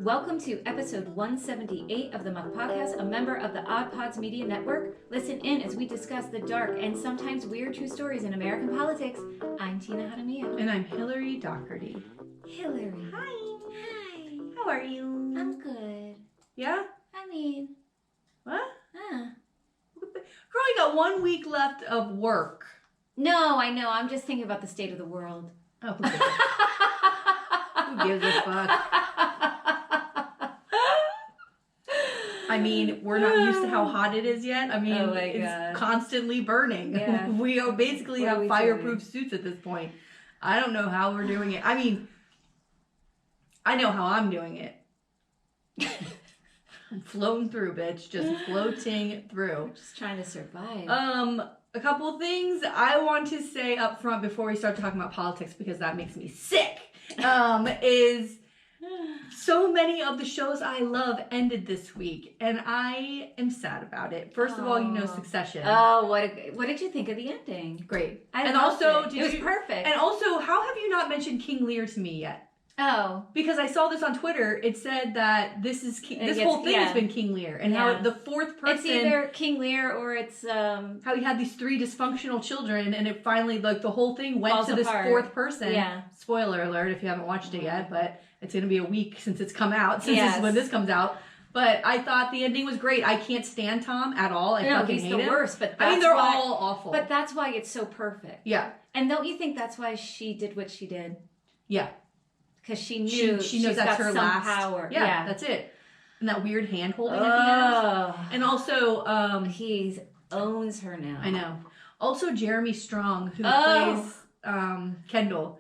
Welcome to episode 178 of the Muck Podcast, a member of the Odd Pods Media Network. Listen in as we discuss the dark and sometimes weird true stories in American politics. I'm Tina Hanamiya. And I'm Hillary Doherty. Hillary. Hi. Hi. How are you? I'm good. Yeah? I mean... What? Huh. Girl, you got 1 week left of work. No, I know. I'm just thinking about the state of the world. Oh, who gives a fuck? I mean, we're not used to how hot it is yet. I mean, it's constantly burning. Yeah. We are basically have fireproof suits at this point. I don't know how we're doing it. I mean, I know how I'm doing it. I'm floating through, bitch. Just floating through. We're just trying to survive. A couple of things I want to say up front before we start talking about politics, because that makes me sick, is so many of the shows I love ended this week, and I am sad about it. First of all, you know Succession. Oh, what did you think of the ending? Great. It was perfect. And also, how have you not mentioned King Lear to me yet? Oh, because I saw this on Twitter. It said that this whole thing has been King Lear, and how the fourth person. It's either King Lear or it's how he had these 3 dysfunctional children, and it finally the whole thing went to this fourth person. Yeah. Spoiler alert if you haven't watched it yet, but it's gonna be a week since it's come out. This is when this comes out. But I thought the ending was great. I can't stand Tom at all. I fucking hate him. He's the worst. But I mean, they're all awful. But that's why it's so perfect. Yeah. And don't you think that's why she did what she did? Yeah. Because she knew she knows that's her last power. Yeah, that's it. And that weird hand holding at the end. And also, he owns her now. I know. Also, Jeremy Strong, who plays Kendall.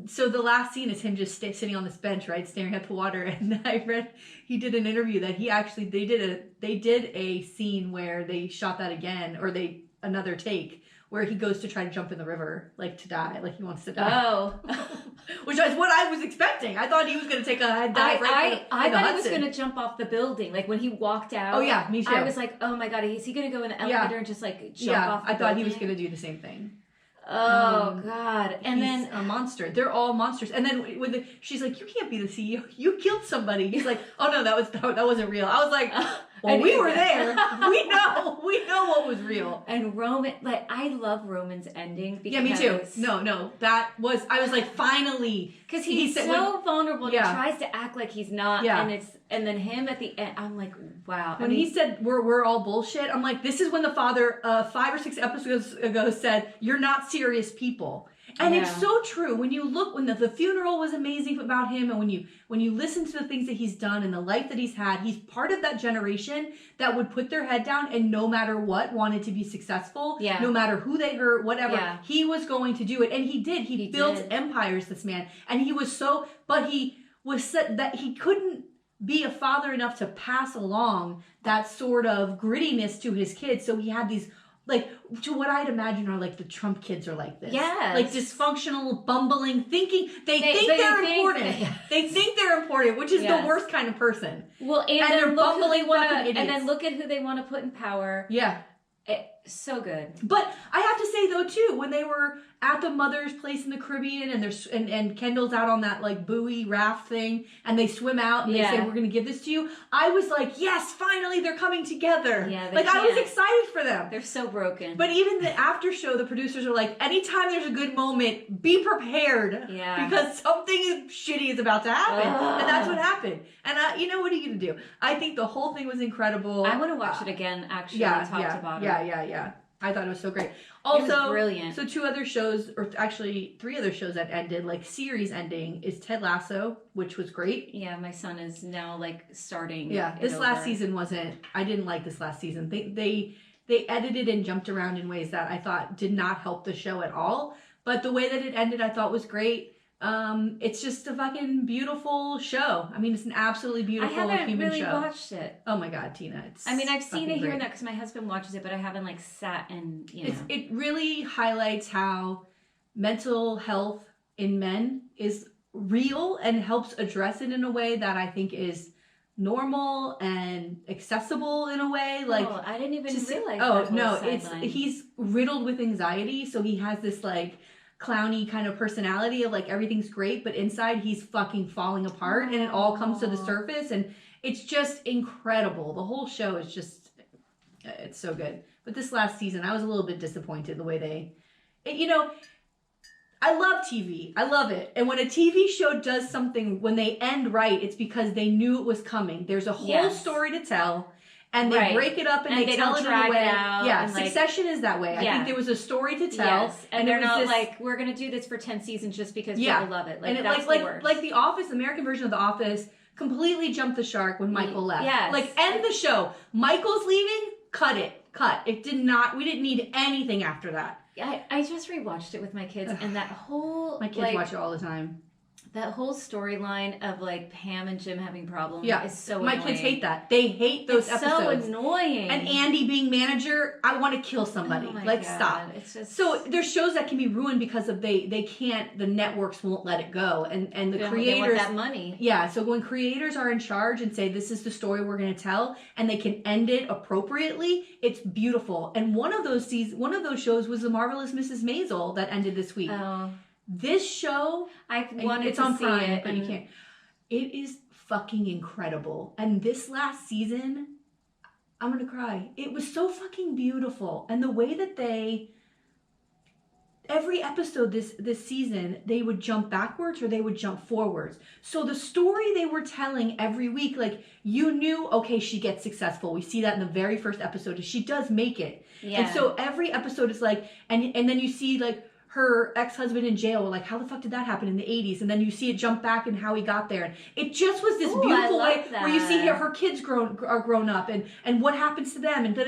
So the last scene is him just sitting on this bench, right, staring at the water. And I read he did an interview that they did a scene where they shot that again, or another take where he goes to try to jump in the river, like to die, like he wants to die. Oh. Which is what I was expecting. I thought he was going to take a dive I thought he was going to jump off the building. Like when he walked out. Oh yeah, me too. I was like, oh my God, is he going to go in the elevator and just like jump off the building? I thought he was going to do the same thing. Oh God! And he's then a monster. They're all monsters. And then when she's like, "You can't be the CEO. You killed somebody." He's like, "Oh no, that wasn't real." I was like, "Well, we were there. We know what was real." And Roman, like, I love Roman's ending because me too. No, I was like, finally, because he's so vulnerable. And he tries to act like he's not, and then him at the end. I'm like, wow. When he said we're all bullshit, I'm like, this is when the father 5 or 6 episodes ago said, "You're not serious people." And it's so true. When you look, when the funeral was amazing about him, and when you listen to the things that he's done and the life that he's had, he's part of that generation that would put their head down and no matter what wanted to be successful. Yeah. No matter who they hurt, whatever, he was going to do it, and he did. He built empires. This man, and he was so, but he was said that he couldn't be a father enough to pass along that sort of grittiness to his kids. So he had these. Like, to what I'd imagine are like the Trump kids are like this. Yes. Like dysfunctional, bumbling, thinking they think they're important. They think they're important, which is the worst kind of person. Well, and they're bumbling fucking idiots. And then look at who they want to put in power. Yeah. So good. But I have to say though too, when they were at the mother's place in the Caribbean and there's and Kendall's out on that like buoy raft thing and they swim out and they say, "We're gonna give this to you," I was like, yes, finally they're coming together. Yeah, I was excited for them. They're so broken. But even the after show, the producers are like, anytime there's a good moment, be prepared. Yeah. Because something shitty is about to happen. And that's what happened. And what are you gonna do? I think the whole thing was incredible. I want to watch it again, actually, talked about it. Yeah. I thought it was so great. Also, it was brilliant. So 2 other shows, or actually 3 other shows that ended, like series ending, is Ted Lasso, which was great. Yeah, my son is now like starting. Yeah, this last season I didn't like this last season. They edited and jumped around in ways that I thought did not help the show at all. But the way that it ended, I thought was great. It's just a fucking beautiful show. I mean, it's an absolutely beautiful human show. I haven't really watched it. Oh my God, Tina! I've seen it here and there because my husband watches it, but I haven't like sat and It really highlights how mental health in men is real and helps address it in a way that I think is normal and accessible in a way. Like, I didn't even realize. Oh no, he's riddled with anxiety, so he has this like clowny kind of personality of like everything's great, but inside he's fucking falling apart, and it all comes to the surface, and it's just incredible. The whole show is just, it's so good. But this last season, I was a little bit disappointed the way I love TV. I love it. And when a TV show does something, when they end right, it's because they knew it was coming. There's a whole story to tell, and they break it up and they tell it in a way. Yeah, Succession is that way. I think there was a story to tell. Yes. And they're not like, we're going to do this for 10 seasons just because people love it. Like, and that's the worst. Like The Office, the American version of The Office, completely jumped the shark when Michael left. Yes. Like, end the show. Michael's leaving, cut it. It did not, we didn't need anything after that. I just rewatched it with my kids, and that whole my kids watch it all the time. That whole storyline of like Pam and Jim having problems is so annoying. My kids hate that. They hate those episodes. So annoying. And Andy being manager, I want to kill somebody. Oh like God. Stop. It's just so there's shows that can be ruined because of they can't, the networks won't let it go, and the creators they want that money. Yeah, so when creators are in charge and say this is the story we're going to tell, and they can end it appropriately, it's beautiful. And one of those shows was The Marvelous Mrs. Maisel that ended this week. Oh. This show, it's on see Prime, it, but you can't. It is fucking incredible. And this last season, I'm gonna cry. It was so fucking beautiful, and the way that every episode this season, they would jump backwards or they would jump forwards. So the story they were telling every week, like you knew, okay, she gets successful. We see that in the very first episode. She does make it, and so every episode is like, and then you see like her ex-husband in jail, like how the fuck did that happen in the 80s? And then you see it jump back and how he got there. And it just was this beautiful way where you see her kids are grown up and what happens to them. And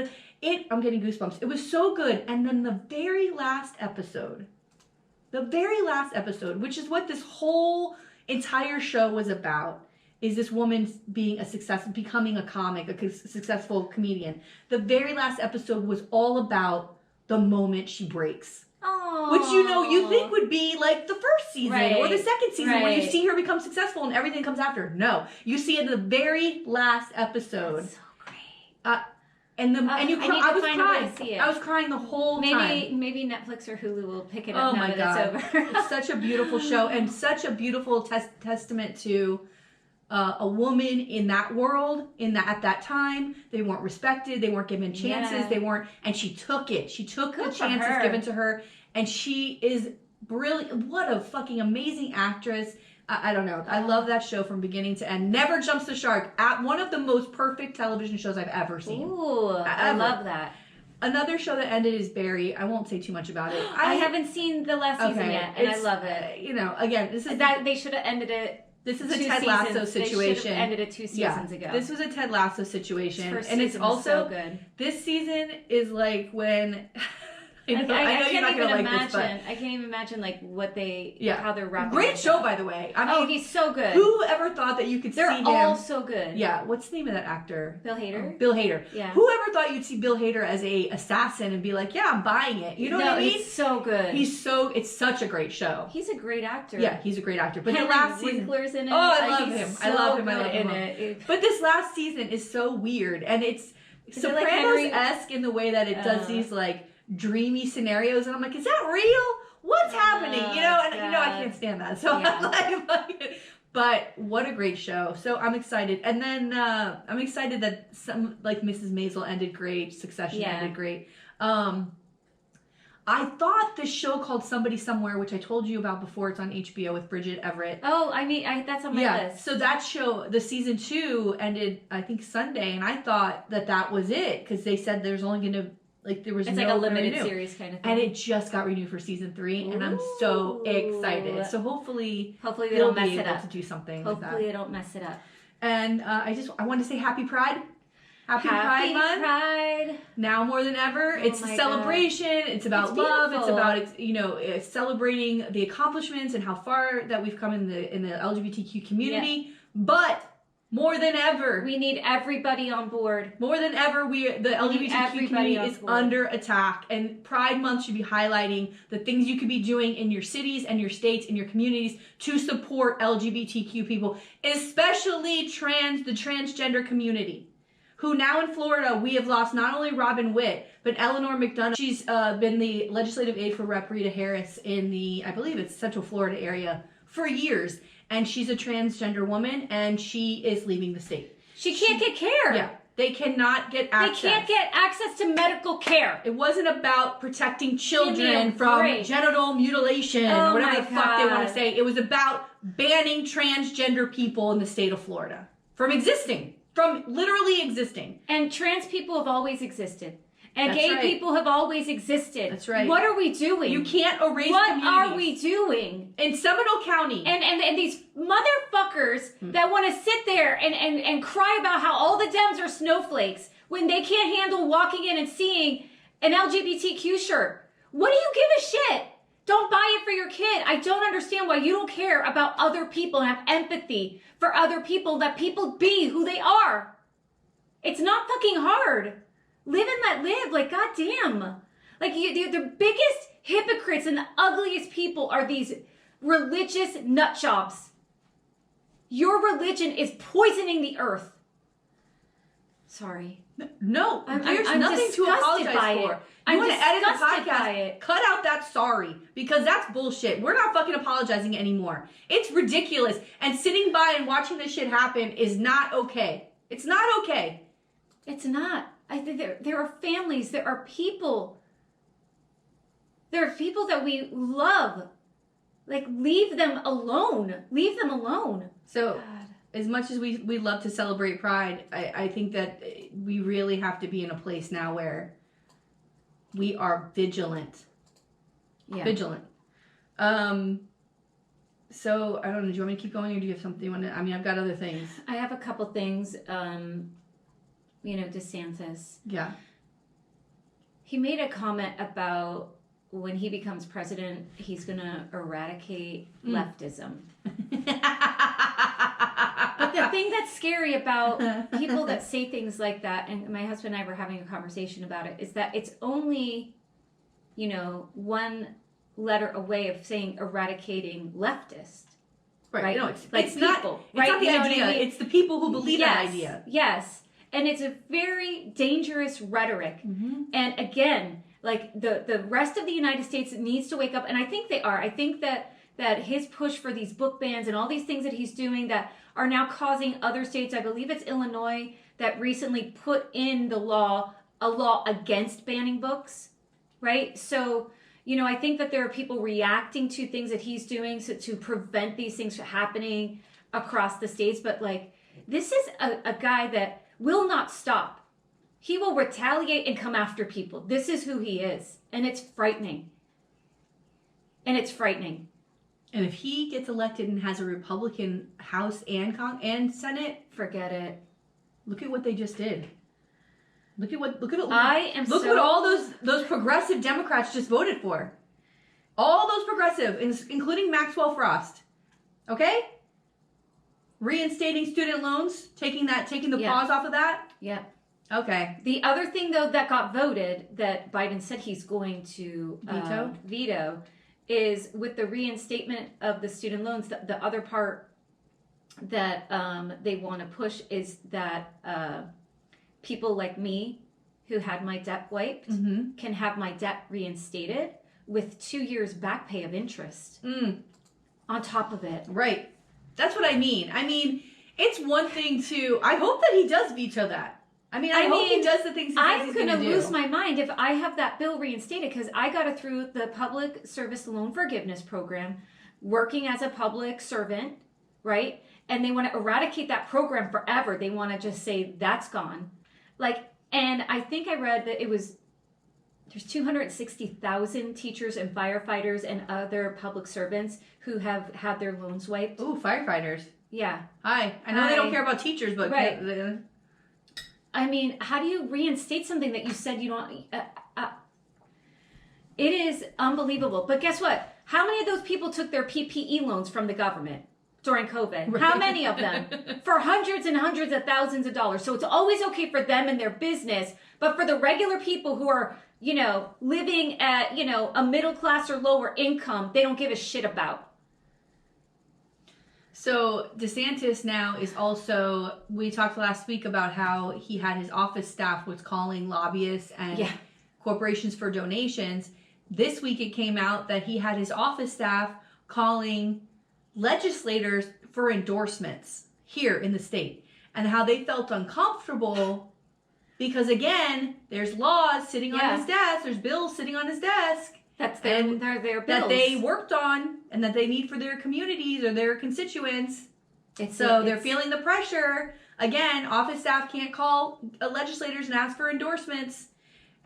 I'm getting goosebumps. It was so good. And then the very last episode, which is what this whole entire show was about, is this woman becoming a comic, a successful comedian. The very last episode was all about the moment she breaks. Aww. Which you think would be like the first season or the second season where you see her become successful and everything comes after. No, you see it in the very last episode. That's so great. And you cry. I was crying. I was crying the whole time. Maybe Netflix or Hulu will pick it up now that it's over. It's such a beautiful show and such a beautiful testament to a woman in that world, at that time. They weren't respected. They weren't given chances. They weren't, and she took it. She took the chances given to her, and she is brilliant. What a fucking amazing actress. I don't know. I love that show from beginning to end. Never jumps the shark. At one of the most perfect television shows I've ever seen. Ooh, I love that. Another show that ended is Barry. I won't say too much about it. I haven't seen the last season yet, and I love it. Again, this is that they should have ended it. This is a Ted Lasso situation. They should have ended it 2 seasons ago. This was a Ted Lasso situation, and it's also so good. This season is like when. I know you're not gonna like this, but I can't even imagine like what how they're wrapping. Great show, by the way. I mean, he's so good. Who ever thought that you could see him? They're all so good. Yeah. What's the name of that actor? Bill Hader. Bill Hader. Yeah. Who ever thought you'd see Bill Hader as a assassin and be like, yeah, I'm buying it. You know what I mean? He's so good. It's such a great show. He's a great actor. Yeah, he's a great actor. But Henry the last season, Winkler's in it. Oh, I love him. So I love him. in it. But this last season is so weird, and it's Sopranos-esque in the way that it does these like dreamy scenarios, and I'm like, is that real? What's happening? I can't stand that. So I'm like, but what a great show. So I'm excited. And then I'm excited that some like Mrs. Maisel ended great, Succession ended great. I thought this show called Somebody Somewhere, which I told you about before, it's on HBO with Bridget Everett. Oh, that's on my list. So that show, the season 2 ended, I think, Sunday, and I thought that was it, because they said there's only going to, it's like a limited series kind of thing. And it just got renewed for season 3, and I'm so excited. So hopefully they don't mess be it able up. to do something Hopefully like that. they don't mess it up. And I want to say Happy Pride. Happy Pride Month. Pride. Now more than ever. It's a celebration. God. It's about love. It's about celebrating the accomplishments and how far that we've come in the LGBTQ community. Yeah. But more than ever, we need everybody on board. More than ever, the LGBTQ community is under attack, and Pride Month should be highlighting the things you could be doing in your cities and your states and your communities to support LGBTQ people, especially the transgender community. who now in Florida, we have lost not only Robin Witt, but Eleanor McDonough. She's been the legislative aide for Rep. Rita Harris in the, I believe it's Central Florida area for years. And she's a transgender woman, and she is leaving the state. She can't get care. Yeah. They cannot get access. They can't get access to medical care. It wasn't about protecting children Give me a from break. genital mutilation, Oh or whatever my the fuck they want God. to say. It was about banning transgender people in the state of Florida from existing, from literally existing. And trans people have always existed. And That's gay right. people have always existed. That's right. What are we doing? You can't erase What communities. are we doing? In Seminole County. And these motherfuckers that want to sit there and cry about how all the Dems are snowflakes when they can't handle walking in and seeing an LGBTQ shirt. What do you give a shit? Don't buy it for your kid. I don't understand why you don't care about other people and have empathy for other people. Let people be who they are. It's not fucking hard. Live and let live. Like, goddamn. Like, the biggest hypocrites and the ugliest people are these religious nut jobs. Your religion is poisoning the earth. Sorry. No, I'm there's nothing to disgusted apologize by it. for. You I'm want to edit the disgusted by podcast? it. Cut out that sorry, because that's bullshit. We're not fucking apologizing anymore. It's ridiculous. And sitting by and watching this shit happen is not okay. It's not okay. It's not. I think there are families, there are people. There are people that we love. Like, leave them alone. Leave them alone. So, God. as much as we love to celebrate Pride, I think that we really have to be in a place now where we are vigilant. Yeah. Vigilant. So, I don't know. Do you want me to keep going, or do you have something you want to... I mean, I've got other things. I have a couple things. DeSantis. Yeah. He made a comment about when he becomes president, he's going to eradicate leftism. But the thing that's scary about people that say things like that, and my husband and I were having a conversation about it, is that it's only, one letter away of saying eradicating leftist. Right? No, it's Like it's people, not. It's right? not the You know what I idea. mean? It's the people who believe that idea. Yes. And it's a very dangerous rhetoric. Mm-hmm. And again, like the rest of the United States needs to wake up. And I think they are. I think that his push for these book bans and all these things that he's doing that are now causing other states, I believe it's Illinois, that recently put in a law against banning books, right? So, I think that there are people reacting to things that he's doing to prevent these things from happening across the states. But like, this is a guy that will not stop. He will retaliate and come after people. This is who he is. And it's frightening. And if he gets elected and has a Republican House and Senate, forget it. look at what they just did. Look at what what all those progressive Democrats just voted for. All those progressive, including Maxwell Frost. Okay? Reinstating student loans, taking the pause off of that. Yeah. Okay. The other thing, though, that got voted that Biden said he's going to veto is with the reinstatement of the student loans. The other part that they want to push is that people like me who had my debt wiped can have my debt reinstated with 2 years back pay of interest on top of it. Right. That's what I mean. I mean, it's one thing to... I hope that he does veto that. I hope he does the things he says he's going to do. I'm going to lose my mind if I have that bill reinstated, because I got it through the Public Service Loan Forgiveness Program, working as a public servant, right? And they want to eradicate that program forever. They want to just say that's gone. And I think I read that there's 260,000 teachers and firefighters and other public servants who have had their loans wiped. Ooh, firefighters. Yeah. Hi. I know they don't care about teachers, but... Right. I mean, how do you reinstate something that you said you don't... it is unbelievable. But guess what? How many of those people took their PPE loans from the government during COVID? Right. How many of them? For hundreds and hundreds of thousands of dollars. So it's always okay for them and their business. But for the regular people who are, living at, a middle class or lower income, they don't give a shit about. So DeSantis now is also, we talked last week about how he had his office staff was calling lobbyists and corporations for donations. This week it came out that he had his office staff calling legislators for endorsements here in the state, and how they felt uncomfortable because, again, there's laws sitting on his desk, there's bills sitting on his desk. That's their bills. That they worked on and that they need for their communities or their constituents. They're feeling the pressure. Again, office staff can't call legislators and ask for endorsements,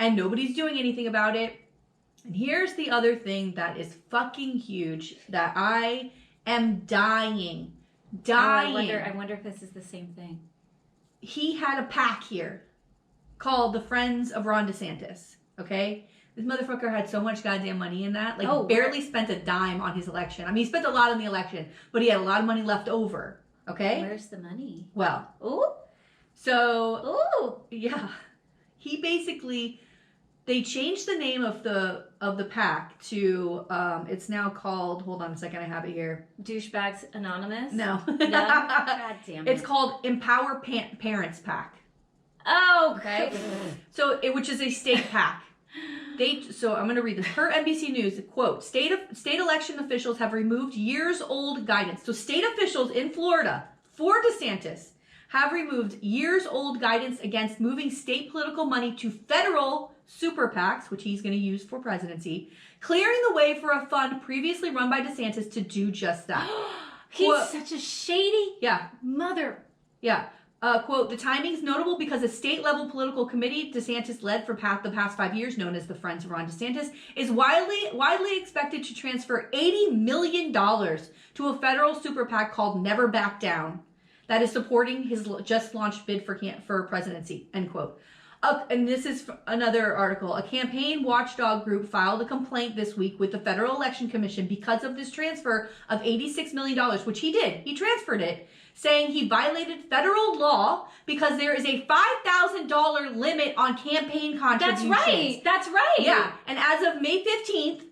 and nobody's doing anything about it. And here's the other thing that is fucking huge that I am dying. Oh, I wonder if this is the same thing. He had a PAC here called the Friends of Ron DeSantis. Okay? This motherfucker had so much goddamn money in that. Barely spent a dime on his election. I mean, he spent a lot on the election, but he had a lot of money left over. Okay? Where's the money? Well. Ooh. So. Ooh. Yeah. He basically, they changed the name of the PAC to, it's now called, hold on a second, I have it here. Douchebags Anonymous? No. No? God damn it. It's called Empower Parents PAC. Oh, okay. So, which is a state PAC. So I'm going to read this. Per NBC News, quote, state election officials have removed years-old guidance. So state officials in Florida, for DeSantis, have removed years-old guidance against moving state political money to federal super PACs, which he's going to use for presidency, clearing the way for a fund previously run by DeSantis to do just that. He's such a shady mother. Yeah. Quote, the timing's notable because a state-level political committee DeSantis led for the past 5 years, known as the Friends of Ron DeSantis, is widely expected to transfer $80 million to a federal super PAC called Never Back Down that is supporting his just-launched bid for presidency, end quote. And this is another article. A campaign watchdog group filed a complaint this week with the Federal Election Commission because of this transfer of $86 million, which he did. He transferred it, saying he violated federal law because there is a $5,000 limit on campaign contributions. That's right. Yeah, and as of May 15th,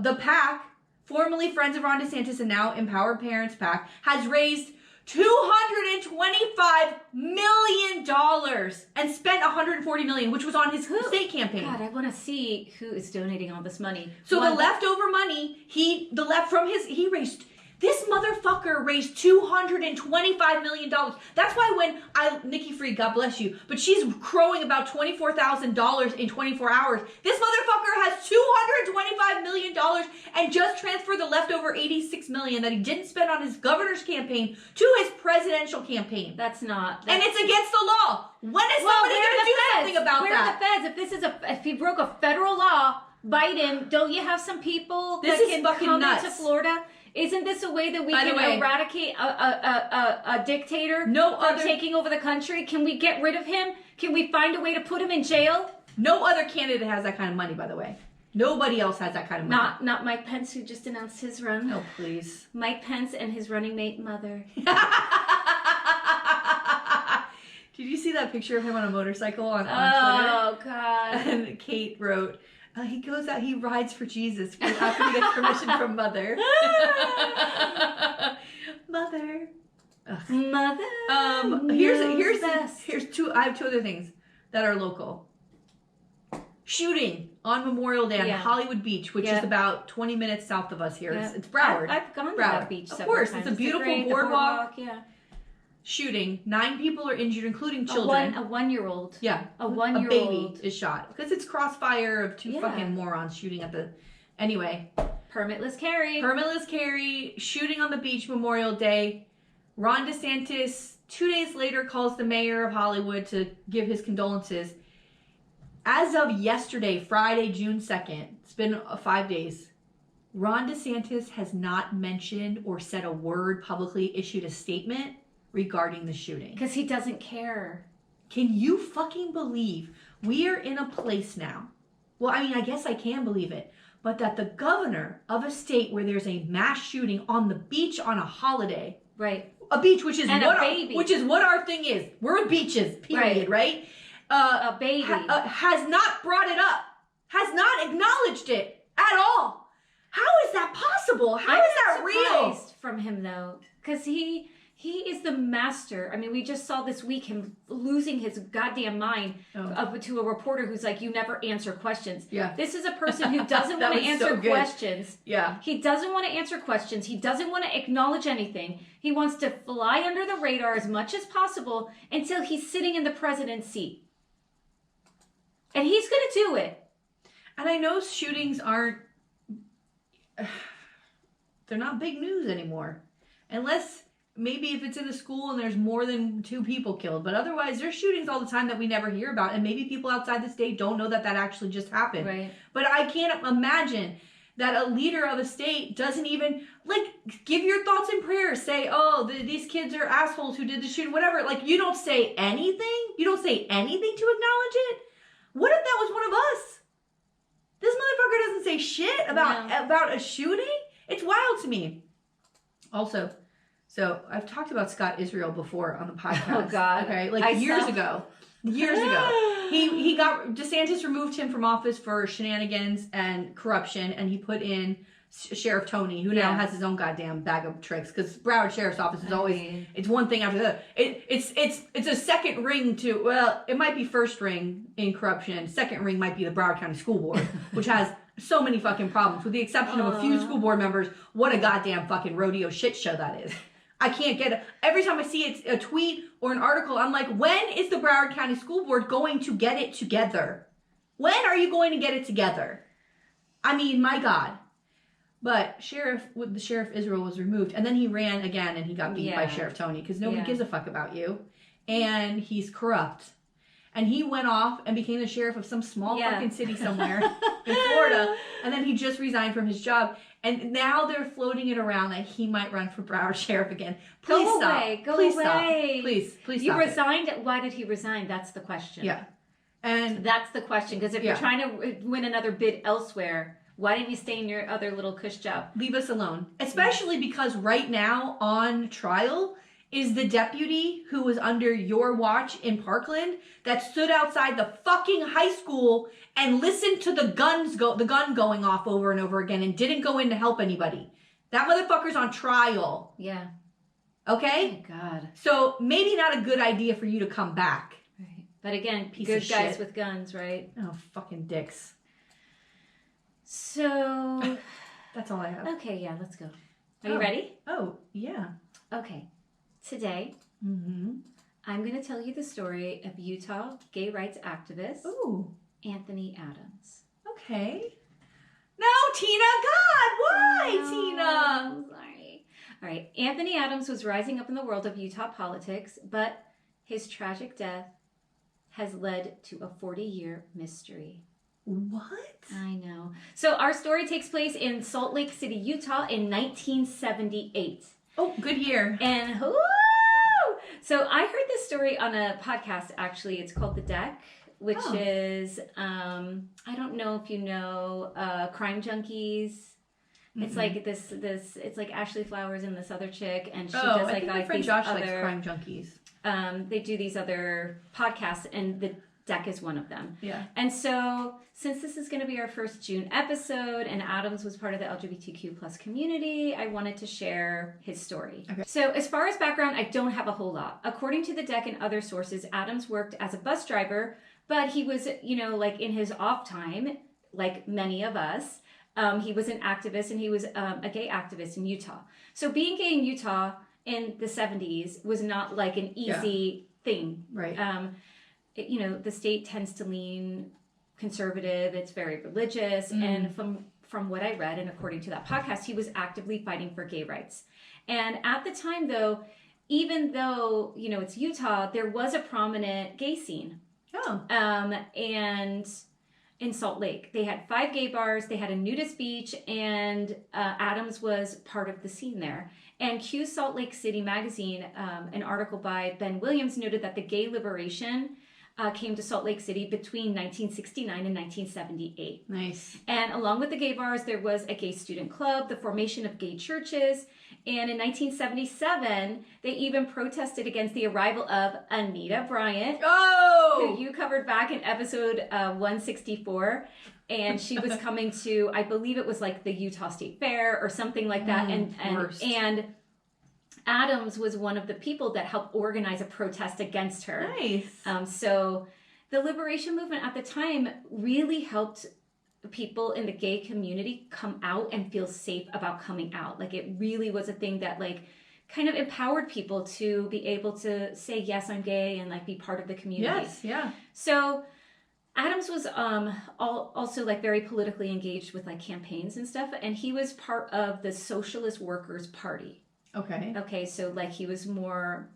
the PAC, formerly Friends of Ron DeSantis and now Empower Parents PAC, has raised $225 million and spent $140 million, which was on his state campaign. God, I want to see who is donating all this money. So the leftover money, he raised. This motherfucker raised $225 million. That's why when Nikki Fried, God bless you, but she's crowing about $24,000 in 24 hours. This motherfucker has $225 million and just transferred the leftover $86 million that he didn't spend on his governor's campaign to his presidential campaign. That's not. And it's against the law. When is somebody going to do something about that? Where are the feds? If he broke a federal law, Biden, don't you have some people that can come into Florida? Isn't this a way that we can eradicate a dictator from taking over the country? Can we get rid of him? Can we find a way to put him in jail? No other candidate has that kind of money, by the way. Nobody else has that kind of money. Not Mike Pence, who just announced his run. No, please. Mike Pence and his running mate mother. Did you see that picture of him on a motorcycle on Twitter? Oh, God. And Kate wrote, he goes out, he rides for Jesus after he gets permission from Mother. Mother. Ugh. Mother. Here's two. I have two other things that are local. Shooting on Memorial Day on Hollywood Beach, which is about 20 minutes south of us here. It's Broward. I've gone to that beach several times. Of course, times. it's a beautiful boardwalk. Yeah. Shooting. 9 people are injured, including children. A 1-year-old. Yeah. A 1-year-old. A baby is shot. Because it's crossfire of 2 fucking morons shooting at the... Anyway. Permitless carry. Shooting on the beach Memorial Day. Ron DeSantis, 2 days later, calls the mayor of Hollywood to give his condolences. As of yesterday, Friday, June 2nd, it's been 5 days, Ron DeSantis has not mentioned or said a word, publicly issued a statement regarding the shooting. Because he doesn't care. Can you fucking believe we are in a place now? Well, I mean, I guess I can believe it. But that the governor of a state where there's a mass shooting on the beach on a holiday. Right. A beach, which is what our thing is. We're beaches, period, right? A baby. Has not brought it up. Has not acknowledged it at all. How is that possible? How is that real? from him though, because he is the master. I mean, we just saw this week him losing his goddamn mind to a reporter who's like, you never answer questions. Yeah. This is a person who doesn't want to answer questions. Yeah. He doesn't want to answer questions. He doesn't want to acknowledge anything. He wants to fly under the radar as much as possible until he's sitting in the president's seat. And he's going to do it. And I know shootings aren't, they're not big news anymore. Unless maybe if it's in a school and there's more than 2 people killed. But otherwise, there's shootings all the time that we never hear about. And maybe people outside the state don't know that actually just happened. Right. But I can't imagine that a leader of a state doesn't even, like, give your thoughts and prayers. Say, oh, these kids are assholes who did the shooting, whatever. Like, you don't say anything? You don't say anything to acknowledge it? What if that was one of us? This motherfucker doesn't say shit about a shooting? It's wild to me. Also, so I've talked about Scott Israel before on the podcast. Oh, God. Okay, like years ago. Years ago. He got, DeSantis removed him from office for shenanigans and corruption, and he put in Sheriff Tony, who now has his own goddamn bag of tricks, because Broward Sheriff's Office is always, it's one thing after the other. It's a second ring to, well, it might be first ring in corruption. Second ring might be the Broward County School Board, which has so many fucking problems, with the exception of a few school board members. What a goddamn fucking rodeo shit show that is. I can't get it. Every time I see it, a tweet or an article, I'm like, when is the Broward County School Board going to get it together? When are you going to get it together? I mean, my God. But Sheriff Israel was removed, and then he ran again, and he got beat by Sheriff Tony, because nobody gives a fuck about you, and he's corrupt. And he went off and became the sheriff of some small fucking city somewhere in Florida, and then he just resigned from his job. And now they're floating it around that he might run for Broward Sheriff again. Please Go stop. away. Go Please away. stop. Please You stop. resigned. Why did he resign? That's the question. Yeah. And that's the question. Because if you're trying to win another bid elsewhere, why didn't you stay in your other little cush job? Leave us alone. Especially because right now on trial is the deputy who was under your watch in Parkland that stood outside the fucking high school and listened to the gun going off over and over again and didn't go in to help anybody. That motherfucker's on trial. Yeah. Okay? Oh, God. So maybe not a good idea for you to come back. Right. But again, Piece good of guys shit. with guns, right? Oh, fucking dicks. So. That's all I have. Okay, yeah, let's go. Are you ready? Oh, yeah. Okay. Today, I'm going to tell you the story of Utah gay rights activist Anthony Adams. Okay. No, Tina, God, why, Tina? I'm sorry. All right. Anthony Adams was rising up in the world of Utah politics, but his tragic death has led to a 40-year mystery. What? I know. So our story takes place in Salt Lake City, Utah in 1978. Oh, good year. And so I heard this story on a podcast, actually. It's called The Deck, which is, I don't know if you know, Crime Junkies. It's like this, it's like Ashley Flowers and this other chick, and she does like my friend these Josh other, likes Crime Junkies. They do these other podcasts, and The Deck is one of them. Yeah. And so, since this is going to be our first June episode, and Adams was part of the LGBTQ plus community, I wanted to share his story. Okay. So, as far as background, I don't have a whole lot. According to The Deck and other sources, Adams worked as a bus driver, but he was, like in his off time, like many of us, he was an activist, and he was a gay activist in Utah. So, being gay in Utah in the 70s was not like an easy thing. Right. The state tends to lean conservative. It's very religious. And from what I read, and according to that podcast, he was actively fighting for gay rights. And at the time, though, even though, it's Utah, there was a prominent gay scene. Oh. And in Salt Lake, they had 5 gay bars, they had a nudist beach, and Adams was part of the scene there. And Q Salt Lake City magazine, an article by Ben Williams, noted that the gay liberation came to Salt Lake City between 1969 and 1978. Nice. And along with the gay bars, there was a gay student club, the formation of gay churches, and in 1977, they even protested against the arrival of Anita Bryant, who you covered back in episode 164. and she was coming to, I believe it was like the Utah State Fair or something like that, and Adams was one of the people that helped organize a protest against her. Nice. So the liberation movement at the time really helped people in the gay community come out and feel safe about coming out. Like, it really was a thing that like kind of empowered people to be able to say, yes, I'm gay, and like be part of the community. Yes, yeah. So Adams was also like very politically engaged with like campaigns and stuff, and he was part of the Socialist Workers Party. Okay, so like he was more,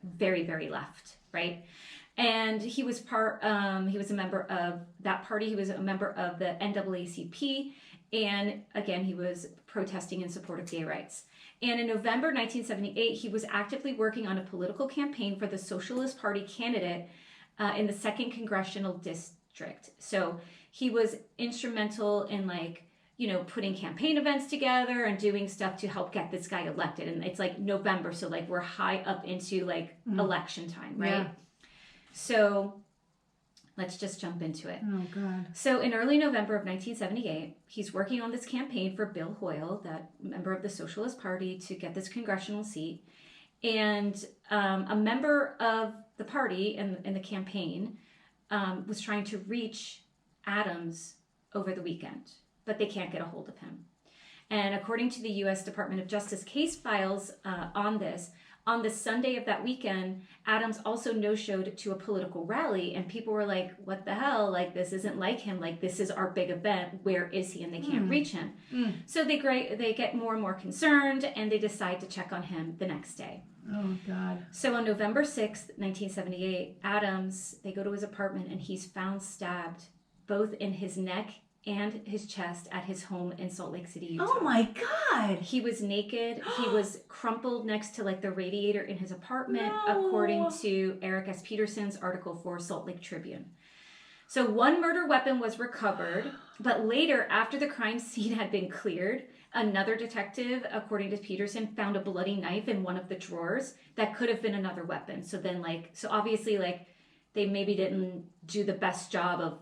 very, very left, right? And he was he was a member of that party. He was a member of the NAACP. And again, he was protesting in support of gay rights. And in November 1978, he was actively working on a political campaign for the Socialist Party candidate in the 2nd Congressional District. So he was instrumental in like, putting campaign events together and doing stuff to help get this guy elected. And it's like November, so like we're high up into like election time, right? Yeah. So let's just jump into it. Oh, God. So in early November of 1978, he's working on this campaign for Bill Hoyle, that member of the Socialist Party, to get this congressional seat. And a member of the party in the campaign was trying to reach Adams over the weekend, but they can't get a hold of him. And according to the U.S. Department of Justice case files on this, on the Sunday of that weekend, Adams also no-showed to a political rally, and people were like, what the hell? Like, this isn't like him. Like, this is our big event. Where is he? And they can't reach him. So they get more and more concerned, and they decide to check on him the next day. Oh, God. So on November 6th, 1978, Adams, they go to his apartment, and he's found stabbed both in his neck and his chest at his home in Salt Lake City, Utah. Oh my God. He was naked. He was crumpled next to like the radiator in his apartment, according to Eric S. Peterson's article for Salt Lake Tribune. So one murder weapon was recovered, but later, after the crime scene had been cleared, another detective, according to Peterson, found a bloody knife in one of the drawers that could have been another weapon. So then so obviously they maybe didn't do the best job of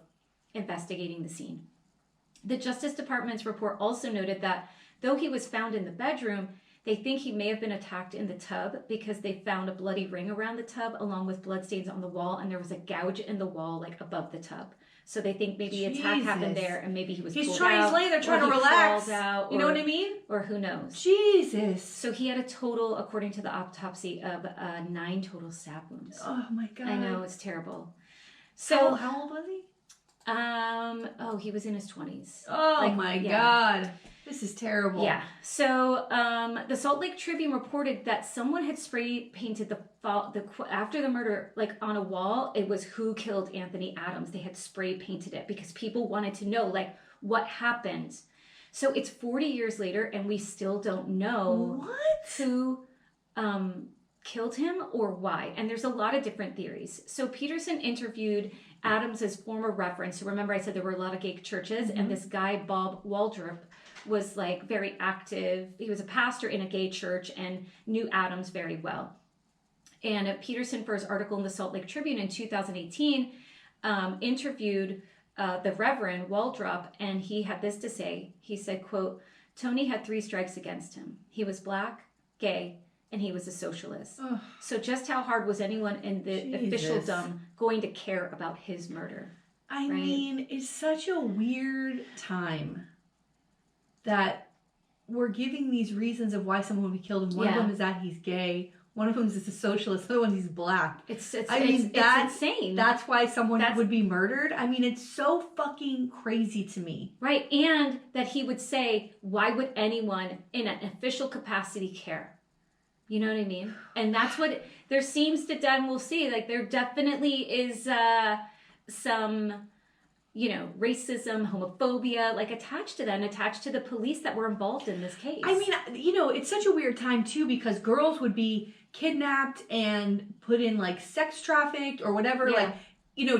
investigating the scene. The Justice Department's report also noted that though he was found in the bedroom, they think he may have been attacked in the tub because they found a bloody ring around the tub along with bloodstains on the wall, and there was a gouge in the wall like above the tub. So they think maybe the attack happened there, and maybe he was pulled out. He's trying to relax. Out, you know what I mean? Or who knows? Jesus. So he had a total, according to the autopsy, of 9 total stab wounds. Oh my God. I know, it's terrible. So how old was he? He was in his 20s. Oh my God. This is terrible. Yeah. So, the Salt Lake Tribune reported that someone had spray painted after the murder, like on a wall, it was who killed Anthony Adams. They had spray painted it because people wanted to know, like, what happened. So it's 40 years later, and we still don't know who killed him or why. And there's a lot of different theories. So Peterson interviewed Adams's former reverend. So remember I said there were a lot of gay churches, and this guy, Bob Waldrop, was like very active. He was a pastor in a gay church and knew Adams very well. And Peterson, for his article in the Salt Lake Tribune in 2018, interviewed the Reverend Waldrop, and he had this to say. He said, quote, Tony had 3 strikes against him. He was black, gay, and he was a socialist. Ugh. So just how hard was anyone in the officialdom going to care about his murder? I mean, it's such a weird time that we're giving these reasons of why someone would be killed. And one of them is that he's gay. One of them is a socialist. The other one, he's black. It's insane. That's why someone would be murdered. I mean, it's so fucking crazy to me. Right. And that he would say, why would anyone in an official capacity care? You know what I mean? And that's what there seems to, and we'll see, like there definitely is some, racism, homophobia, like attached to that and attached to the police that were involved in this case. I mean, it's such a weird time too, because girls would be kidnapped and put in like sex trafficked or whatever,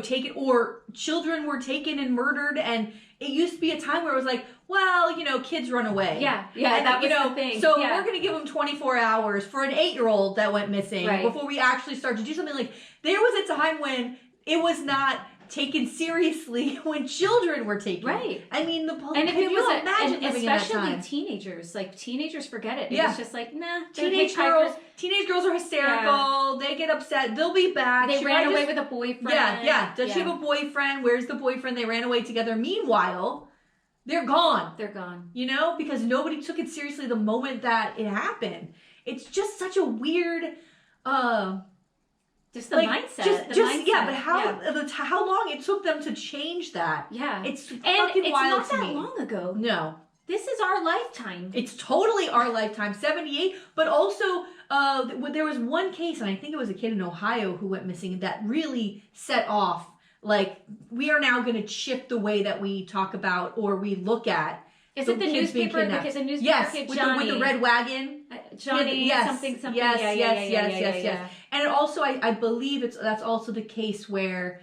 taken, or children were taken and murdered. And it used to be a time where it was like, well, kids run away. Yeah, and, that was the thing. So we're going to give them 24 hours for an 8-year-old that went missing before we actually start to do something. Like, there was a time when it was not taken seriously when children were taken. Right. I mean, And if can it you was imagine living in that especially time? teenagers, like teenagers forget it. Yeah. It's just like, nah, they're Teenage girls are hysterical. They get upset. They'll be back. They Should ran I away just- with a boyfriend. Yeah. Does she have a boyfriend? Where's the boyfriend? They ran away together. Meanwhile, they're gone. They're gone. You know, because nobody took it seriously the moment that it happened. It's just such a weird, Just the mindset. Yeah, but how long it took them to change that? Yeah. It's And fucking it's wild not to that me. long ago. No. This is our lifetime. It's totally our lifetime, 78. But also, there was one case, and I think it was a kid in Ohio who went missing, that really set off, like, we are now going to shift the way that we talk about or we look at. Is it the kids being newspaper? kidnapped. Because the newspaper Yes, kid, with Johnny. the red wagon. Johnny, Yes, something. Yes, Yeah. yes. And it also, I believe that's also the case where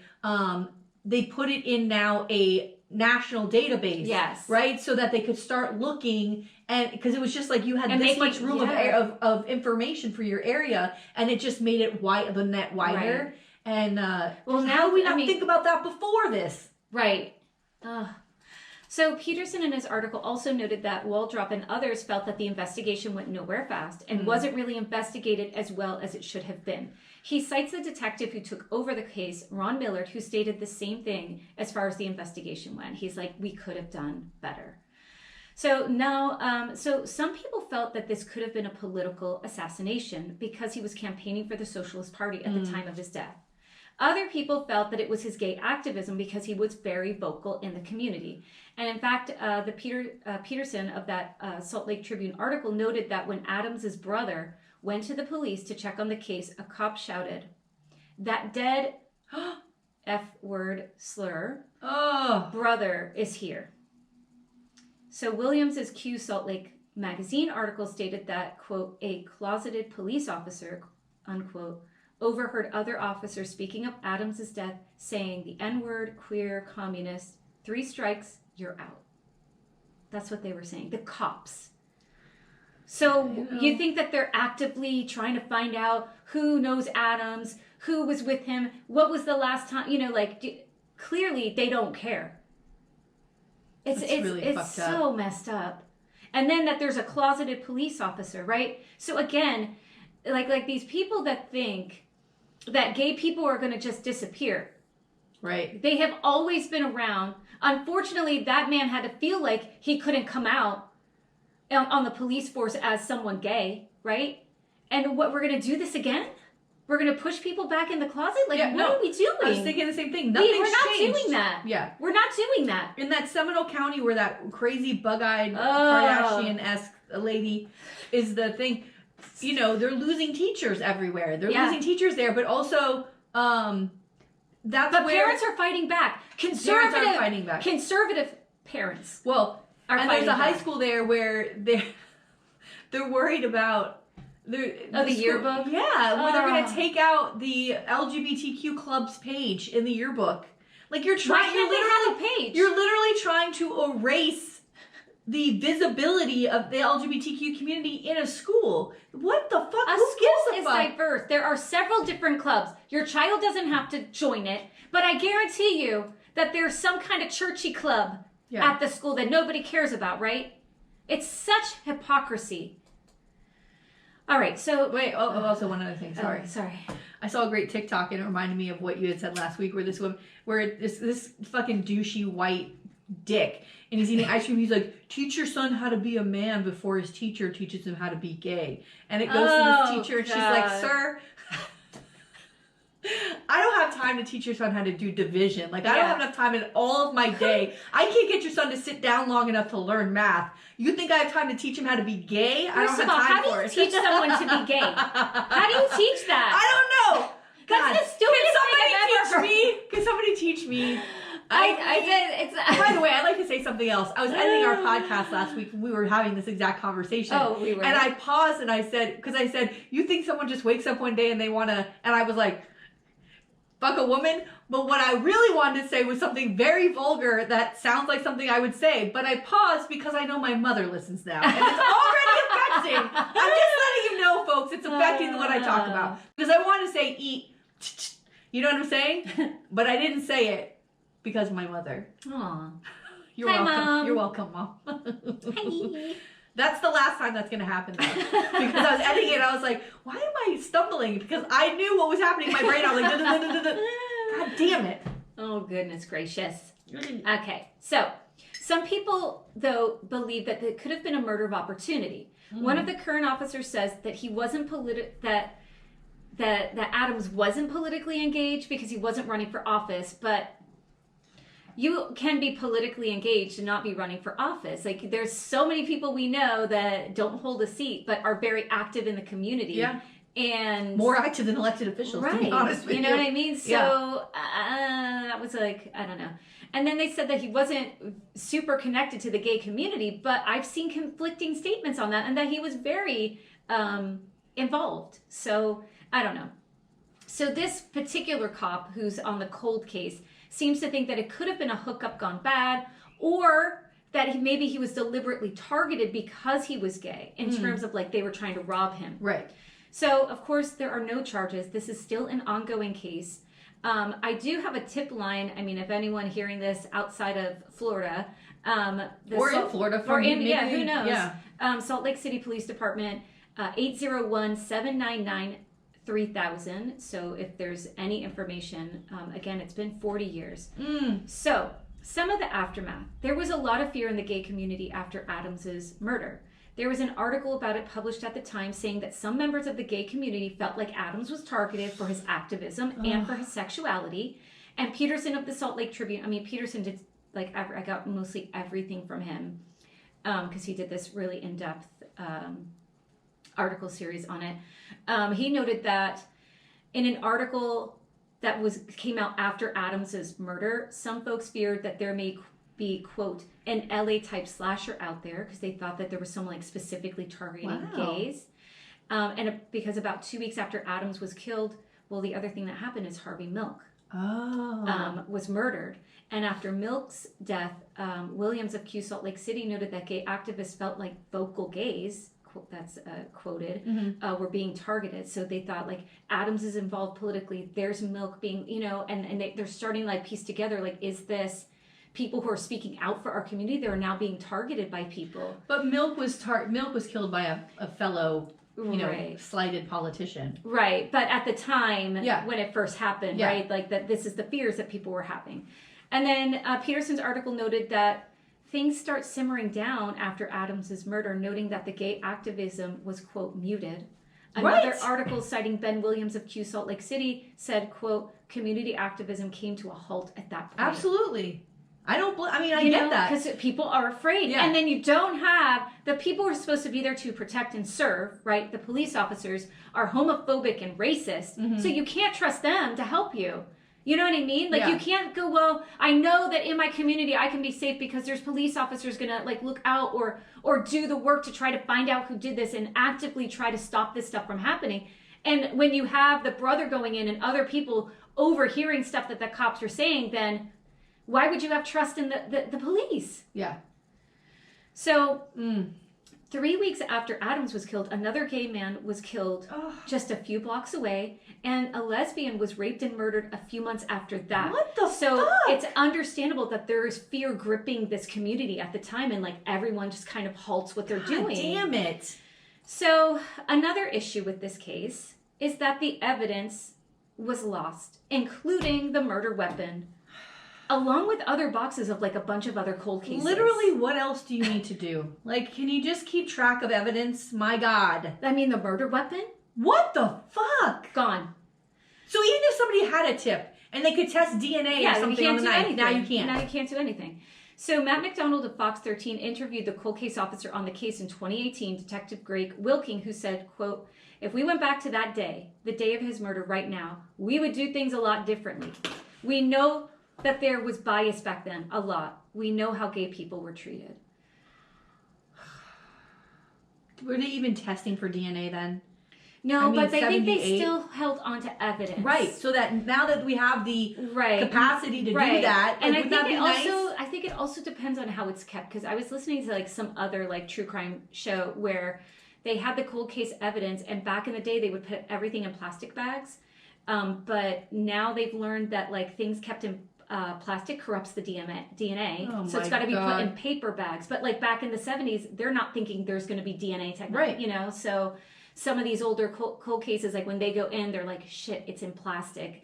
they put it in now a national database. Yes. Right? So that they could start looking, and because it was just like you had And this making- much room of information for your area, and it just made it the net wider. Right. And Well, how do we now, not think about that before this? Right. So Peterson in his article also noted that Waldrop and others felt that the investigation went nowhere fast and wasn't really investigated as well as it should have been. He cites the detective who took over the case, Ron Millard, who stated the same thing as far as the investigation went. He's like, we could have done better. So now, so some people felt that this could have been a political assassination because he was campaigning for the Socialist Party at the time of his death. Other people felt that it was his gay activism because he was very vocal in the community. And in fact, the Peterson of that Salt Lake Tribune article noted that when Adams's brother went to the police to check on the case, a cop shouted, "That dead F-word slur brother is here." So Williams's Q Salt Lake magazine article stated that, quote, "a closeted police officer," unquote, overheard other officers speaking of Adams's death saying the N-word, queer, communist, 3 strikes, you're out. That's what they were saying. The cops. So you think that they're actively trying to find out who knows Adams, who was with him, what was the last time, clearly they don't care. It's really fucked so up. messed up. And then that there's a closeted police officer, right? So again, like these people that think that gay people are going to just disappear. Right. They have always been around. Unfortunately, that man had to feel like he couldn't come out on the police force as someone gay, right? And what, we're going to do this again? We're going to push people back in the closet? Like, what are we doing? I was thinking the same thing. Nothing's We're not changed. doing that. Yeah. We're not doing that. In that Seminole County where that crazy bug-eyed Kardashian-esque lady is the thing, they're losing teachers everywhere. They're losing teachers there, but also that's But where parents are fighting back. Parents are fighting back. Conservative parents. Well, are and fighting there's a high back. school there where they're worried about the yearbook? Yeah, where they're going to take out the LGBTQ club's page in the yearbook. Like you're trying, Why can't they have a page? You're literally trying to erase the visibility of the LGBTQ community in a school. What the fuck? A Who school gives a is fuck? diverse. There are several different clubs. Your child doesn't have to join it, but I guarantee you that there's some kind of churchy club at the school that nobody cares about, right? It's such hypocrisy. All right, so Wait, also one other thing. Sorry. Sorry. I saw a great TikTok and it reminded me of what you had said last week where this fucking douchey white dick and he's eating ice cream. He's like, teach your son how to be a man before his teacher teaches him how to be gay. And it goes to this teacher and she's like, sir, I don't have time to teach your son how to do division. Like, I don't have enough time in all of my day. I can't get your son to sit down long enough to learn math. You think I have time to teach him how to be gay? I don't have time how for do you it. teach someone to be gay? How do you teach that? I don't know. That's the stupidest thing I've ever heard. Can somebody teach me? I did. By the way, I'd like to say something else. I was editing our podcast last week and we were having this exact conversation. Oh, we were. And I paused and I said, you think someone just wakes up one day and they want to, and I was like, fuck a woman? But what I really wanted to say was something very vulgar that sounds like something I would say. But I paused because I know my mother listens now. And it's already affecting. I'm just letting you know, folks, it's affecting what I talk about. Because I want to say eat, you know what I'm saying? But I didn't say it. because of my mother. Aw. You're Hi, welcome. Mom. You're welcome, Mom. Hi. That's the last time that's going to happen, though. Because I was editing it, I was like, why am I stumbling? Because I knew what was happening in my brain. I was like, God damn it. Oh, goodness gracious. Okay, so some people, though, believe that it could have been a murder of opportunity. One of the current officers says that he wasn't that Adams wasn't politically engaged because he wasn't running for office, but you can be politically engaged and not be running for office. Like, there's so many people we know that don't hold a seat but are very active in the community. Yeah. And more active than elected officials, right. to be honest with you. You know what I mean? So Yeah. that was like, I don't know. And then they said that he wasn't super connected to the gay community, but I've seen conflicting statements on that, and that he was very involved. So I don't know. So this particular cop who's on the cold case seems to think that it could have been a hookup gone bad, or that maybe he was deliberately targeted because he was gay in terms of like they were trying to rob him. Right. So, of course, there are no charges. This is still an ongoing case. I do have a tip line. I mean, if anyone hearing this outside of Florida, or in Florida, or in, maybe, yeah, who knows? Yeah. Salt Lake City Police Department, 801-799-3000. So if there's any information, again, it's been 40 years. So some of the aftermath. There was a lot of fear in the gay community after Adams's murder. There was an article about it published at the time saying that some members of the gay community felt like Adams was targeted for his activism and for his sexuality. And Peterson of the Salt Lake Tribune, I mean, Peterson did, like, I got mostly everything from him because he did this really in-depth article series on it. He noted that in an article that came out after Adams's murder, some folks feared that there may be, quote, an LA type slasher out there because they thought that there was someone like specifically targeting gays. Because about 2 weeks after Adams was killed, well, the other thing that happened is Harvey Milk was murdered. And after Milk's death, Williams of Q Salt Lake City noted that gay activists felt like vocal gays, that's quoted, were being targeted. So they thought like Adams is involved politically. There's Milk being, and they're starting to like piece together, like, is this people who are speaking out for our community? They're now being targeted by people. But Milk was killed by a fellow, slighted politician. Right. But at the time when it first happened, right, like that this is the fears that people were having. And then Peterson's article noted that things start simmering down after Adams's murder, noting that the gay activism was, quote, muted. Another article citing Ben Williams of Q Salt Lake City said, quote, community activism came to a halt at that point. Absolutely. I get that. Because people are afraid. Yeah. And then you don't have the people who are supposed to be there to protect and serve, right? The police officers are homophobic and racist. So you can't trust them to help you. You know what I mean? Like, you can't go, well, I know that in my community I can be safe because there's police officers going to, like, look out or do the work to try to find out who did this and actively try to stop this stuff from happening. And when you have the brother going in and other people overhearing stuff that the cops are saying, then why would you have trust in the police? Yeah. So 3 weeks after Adams was killed, another gay man was killed just a few blocks away, and a lesbian was raped and murdered a few months after that. What the So fuck? it's understandable that there is fear gripping this community at the time, and like everyone just kind of halts what they're doing. Damn it. So another issue with this case is that the evidence was lost, including the murder weapon, along with other boxes of like a bunch of other cold cases. Literally, what else do you need to do? Like, can you just keep track of evidence? My God. I mean, the murder weapon? What the fuck? Gone. So even if somebody had a tip and they could test DNA or something on the knife, now you can't. Now you can't do anything. So Matt McDonald of Fox 13 interviewed the cold case officer on the case in 2018, Detective Greg Wilking, who said, quote, if we went back to that day, the day of his murder right now, we would do things a lot differently. We know that there was bias back then, a lot. We know how gay people were treated. Were they even testing for DNA then? No, but I think they 78. still held on to evidence. Right, so that now that we have the capacity to do that, and like, I think it also depends on how it's kept, because I was listening to like some other like true crime show where they had the cold case evidence, and back in the day they would put everything in plastic bags, but now they've learned that like things kept in plastic corrupts the DNA, Oh so it's my got to be put God. in paper bags. But like back in the 70s, they're not thinking there's going to be DNA technology, Right. you know. So some of these older cold cases, like when they go in, they're like, shit, it's in plastic,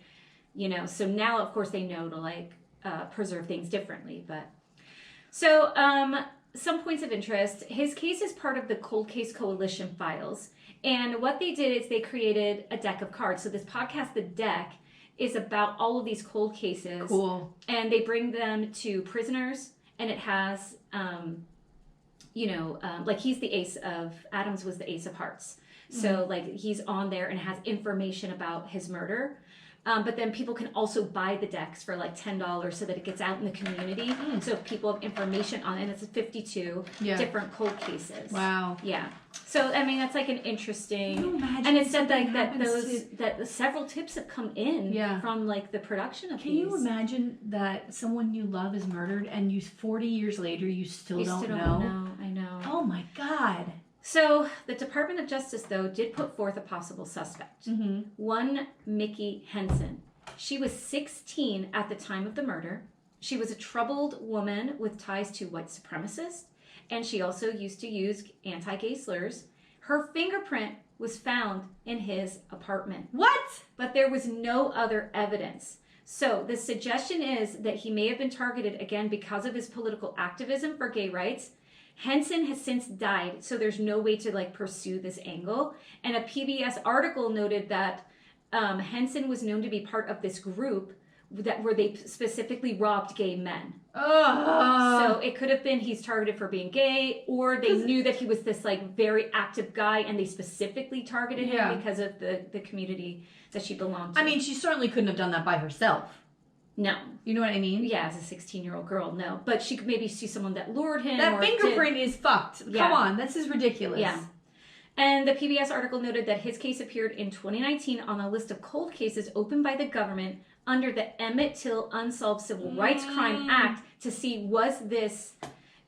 you know. So now, of course, they know to like preserve things differently. But so some points of interest. His case is part of the Cold Case Coalition files. And what they did is they created a deck of cards. So this podcast, The Deck, is about all of these cold cases. Cool. And they bring them to prisoners. And it has, like he's the ace of, Adams was the ace of hearts. So like he's on there and has information about his murder. But then people can also buy the decks for like $10 so that it gets out in the community. So if people have information on it, and it's 52 different cold cases. Wow. Yeah. So I mean that's like an interesting. Can you imagine and it said something like happens that several tips have come in from like the production of Can these. you imagine that someone you love is murdered and 40 years later you still don't know? I know. Oh my God. So the Department of Justice, though, did put forth a possible suspect. One Mickey Henson. She was 16 at the time of the murder. She was a troubled woman with ties to white supremacists, and she also used to use anti-gay slurs. Her fingerprint was found in his apartment. What? But there was no other evidence. So the suggestion is that he may have been targeted again because of his political activism for gay rights. Henson has since died, so there's no way to like pursue this angle. And a PBS article noted that Henson was known to be part of this group where they specifically robbed gay men. So it could have been he's targeted for being gay, or they knew that he was this like very active guy and they specifically targeted him because of the community that she belonged to. I mean, she certainly couldn't have done that by herself. No. You know what I mean? Yeah, as a 16-year-old girl, no. But she could maybe see someone that lured him. That fingerprint is fucked. Yeah. Come on, this is ridiculous. Yeah. And the PBS article noted that his case appeared in 2019 on a list of cold cases opened by the government under the Emmett Till Unsolved Civil Rights Crime Act to see was this,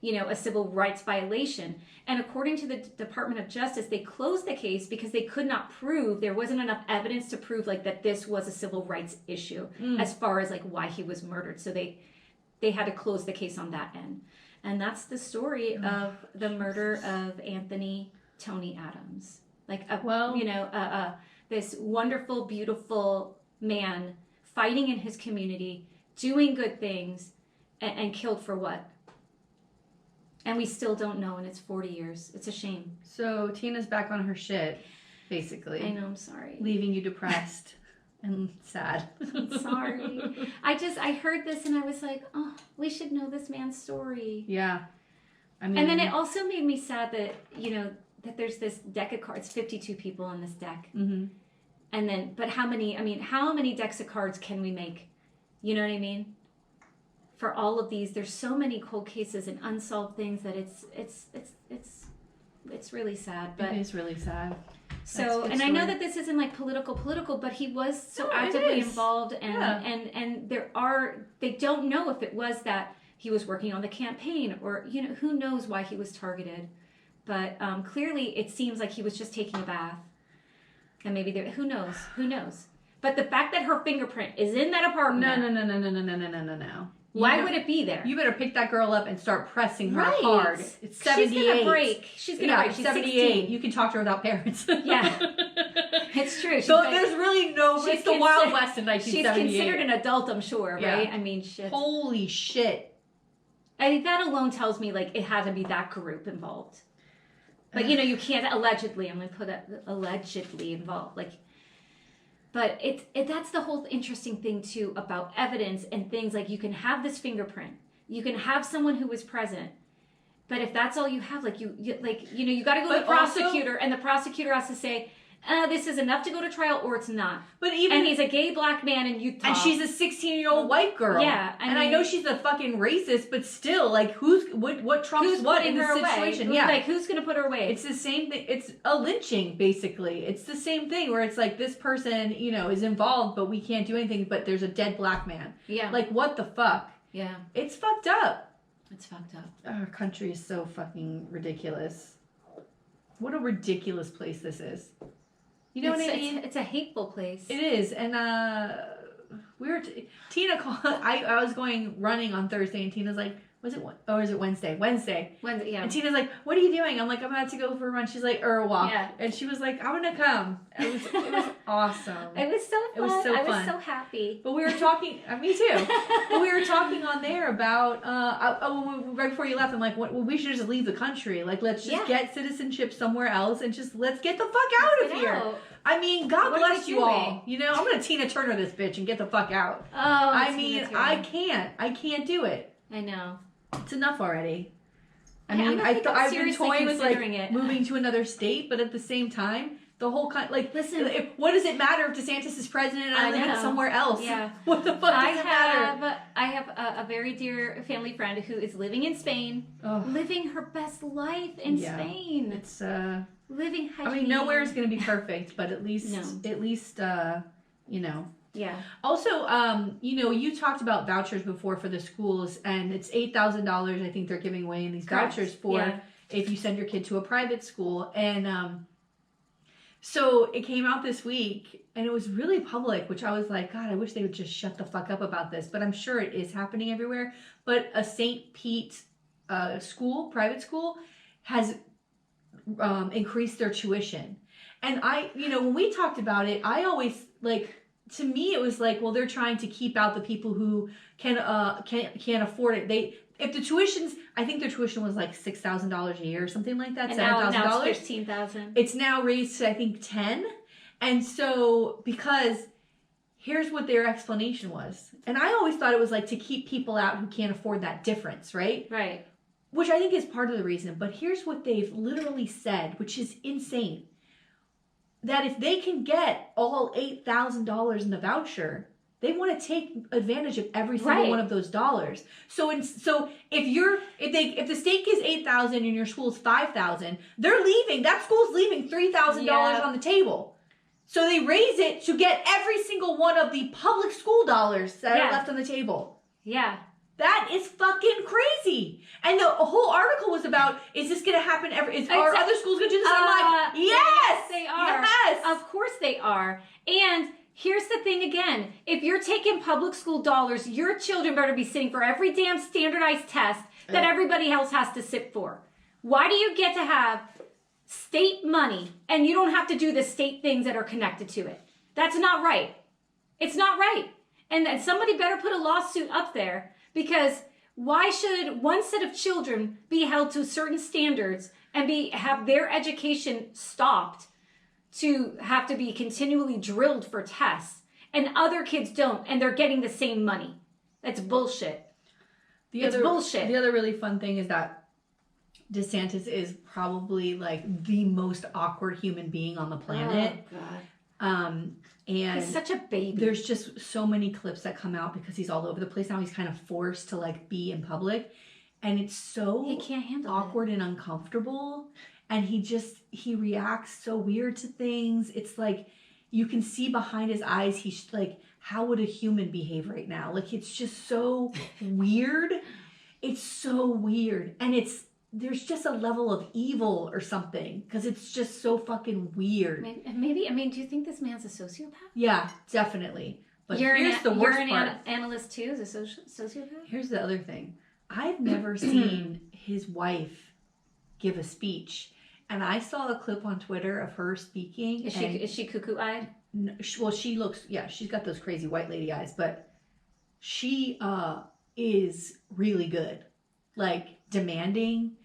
a civil rights violation. And according to the Department of Justice, they closed the case because they could not prove, there wasn't enough evidence to prove like that this was a civil rights issue as far as like why he was murdered. So they had to close the case on that end. And that's the story of the murder of Anthony Tony Adams. Like this wonderful, beautiful man fighting in his community, doing good things, and killed for what? And we still don't know, and it's 40 years. It's a shame. So Tina's back on her shit, basically. I know, I'm sorry. Leaving you depressed and sad. I'm sorry. I heard this and I was like, oh, we should know this man's story. Yeah. I mean, and then it also made me sad that, that there's this deck of cards, 52 people on this deck. Mm-hmm. And then, but how many decks of cards can we make? You know what I mean? For all of these, there's so many cold cases and unsolved things that it's really sad. But it is really sad. So, and I know that this isn't like political, but he was so actively involved, and they don't know if it was that he was working on the campaign or who knows why he was targeted, but clearly it seems like he was just taking a bath, and maybe who knows. But the fact that her fingerprint is in that apartment, No. Why would it be there? You better pick that girl up and start pressing her hard. It's 78. She's gonna break. She's 78. 16. You can talk to her without parents. Yeah, it's true. So there's really no. It's the Wild West in 1978. She's considered an adult, I'm sure, right? Yeah. I mean, shit. Holy shit! I think that alone tells me like it had to be that group involved. But you can't allegedly. I'm gonna put allegedly involved, like. But that's the whole interesting thing too about evidence and things like you can have this fingerprint, you can have someone who was present, but if that's all you have, like you got to go to the prosecutor, and the prosecutor has to say, this is enough to go to trial or it's not. But even and he's a gay black man in Utah, and she's a 16-year-old white girl. Yeah, I know she's a fucking racist, but still, like, what trumps what in this situation? Yeah, like who's gonna put her away? It's the same thing. It's a lynching, basically. It's the same thing where it's like this person, is involved, but we can't do anything. But there's a dead black man. Yeah, like what the fuck? Yeah, it's fucked up. It's fucked up. Our country is so fucking ridiculous. What a ridiculous place this is. You know what I mean? It's a hateful place. It is, and Tina called. I was going running on Thursday, and Tina's like, was it or is it Wednesday? Wednesday. Yeah. And Tina's like, what are you doing? I'm like, I'm about to go for a run. She's like, or a walk. Yeah. And she was like, I'm gonna come. It was awesome. It was so fun. It was so fun. I was so happy. But we were talking, me too. But we were talking on there about, right before you left, I'm like, we should just leave the country. Like, let's just get citizenship somewhere else and just let's get the fuck out of here. I mean, God bless you all. You know, I'm gonna Tina Turner this bitch and get the fuck out. Oh, I mean, I can't do it. I know. It's enough already. I Yeah, mean, I've been toying with like it. moving to another state, but at the same time, the whole like, listen, what does it matter if DeSantis is president and I live somewhere else? Yeah. What the fuck does it matter? I have a very dear family friend who is living in Spain, living her best life in Spain. It's living. I mean, nowhere is going to be perfect, but at least, you know. Yeah. Also, you know, you talked about vouchers before for the schools, and it's $8,000. I think they're giving away in these vouchers for if you send your kid to a private school, and so it came out this week, and it was really public, which I was like, God, I wish they would just shut the fuck up about this. But I'm sure it is happening everywhere. But a St. Pete school, private school, has increased their tuition, and when we talked about it, I always like. To me, it was like, well, they're trying to keep out the people who can't afford it. If the tuitions, I think their tuition was like $6,000 a year or something like that. $7,000. Now it's $15,000. It's now raised to I think 10. And so because here's what their explanation was, and I always thought it was like to keep people out who can't afford that difference, right? Right. Which I think is part of the reason. But here's what they've literally said, which is insane. That if they can get all $8,000 in the voucher, they want to take advantage of every single one of those dollars. So if the state gives $8,000 and your school's $5,000, they're leaving. That school's leaving $3,000 on the table. So they raise it to get every single one of the public school dollars that are left on the table. Yeah. That is fucking crazy. And the whole article was about, is this going to happen are other schools going to do this? I'm like, yes, they are. Yes. Of course they are. And here's the thing again. If you're taking public school dollars, your children better be sitting for every damn standardized test that everybody else has to sit for. Why do you get to have state money and you don't have to do the state things that are connected to it? That's not right. It's not right. And then somebody better put a lawsuit up there. Because why should one set of children be held to certain standards and have their education stopped to have to be continually drilled for tests, and other kids don't, and they're getting the same money? That's bullshit. Bullshit. The other really fun thing is that DeSantis is probably like the most awkward human being on the planet. Oh, God. And he's such a baby. There's just so many clips that come out because he's all over the place now. He's kind of forced to like be in public, and it's so he can't handle awkward and uncomfortable. And he reacts so weird to things. It's like you can see behind his eyes. He's like, how would a human behave right now? Like it's just so weird. It's so weird, and there's just a level of evil or something because it's just so fucking weird. Maybe, do you think this man's a sociopath? Yeah, definitely. But here's the worst part. You're an analyst too, as a sociopath? Here's the other thing. I've never seen his wife give a speech. And I saw a clip on Twitter of her speaking. Is she cuckoo-eyed? No, well, she looks, she's got those crazy white lady eyes. But she is really good. Like, demanding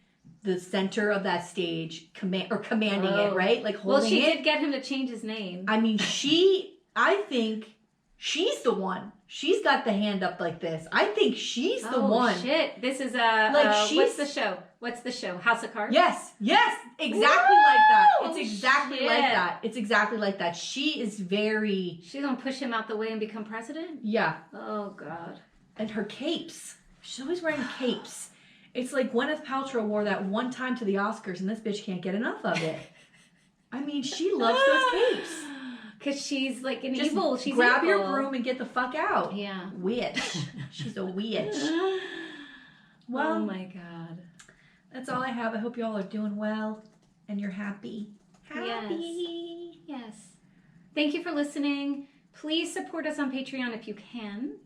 the center of that stage, commanding it, right? Like holding it. Well, she did get him to change his name. I mean, I think she's the one. She's got the hand up like this. I think she's the one. Oh, shit. This is what's the show? What's the show? House of Cards? Yes. Exactly like that. It's exactly like that. It's exactly like that. She is very... She's going to push him out the way and become president? Yeah. Oh, God. And her capes. She's always wearing capes. It's like Gwyneth Paltrow wore that one time to the Oscars, and this bitch can't get enough of it. I mean, she loves those capes. Because she's like an Just evil. She's grab evil. your broom and get the fuck out. Yeah. Witch. She's a witch. Well, oh my God. That's all I have. I hope you all are doing well and you're happy. Yes. Thank you for listening. Please support us on Patreon if you can.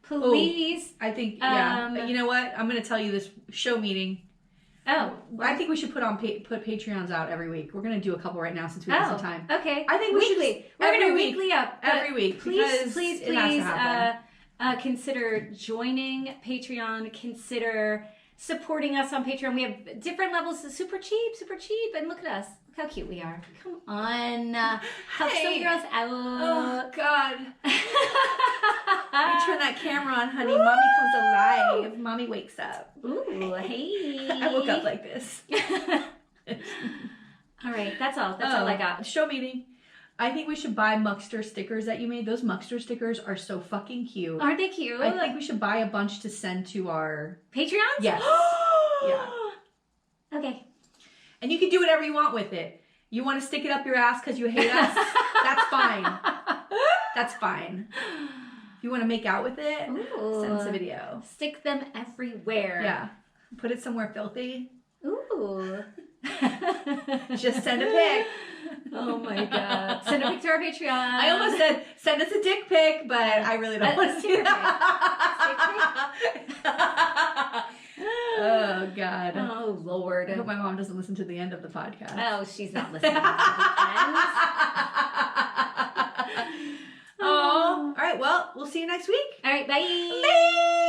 Please. I think, yeah. But you know what? I'm going to tell you this show meeting. Oh. I think we should put Patreons out every week. We're going to do a couple right now since we have some time. Okay. I think we weekly. We're going to week, weekly up. Every week. Please consider joining Patreon. Consider supporting us on Patreon. We have different levels. Super cheap. And look at us. Look how cute we are. Come on. Help some girls out. Oh, God. You turn that camera on, honey. Mommy comes alive. Mommy wakes up. Ooh, hey. I woke up like this. All right, that's all. That's all I got. Show meeting. I think we should buy Muckster stickers that you made. Those Muckster stickers are so fucking cute. Aren't they cute? I think we should buy a bunch to send to our Patreons? Yes. Yeah. Okay. And you can do whatever you want with it. You want to stick it up your ass because you hate us? That's fine. That's fine. If you want to make out with it, send us a video. Stick them everywhere. Yeah. Put it somewhere filthy. Ooh. Just send a pic. Oh my God. Send a pic to our Patreon. I almost said send us a dick pic, but I really don't want to see that. Oh, God. Oh, Lord. I hope my mom doesn't listen to the end of the podcast. Oh, she's not listening to the end. Oh. All right. Well, we'll see you next week. All right. Bye. Bye.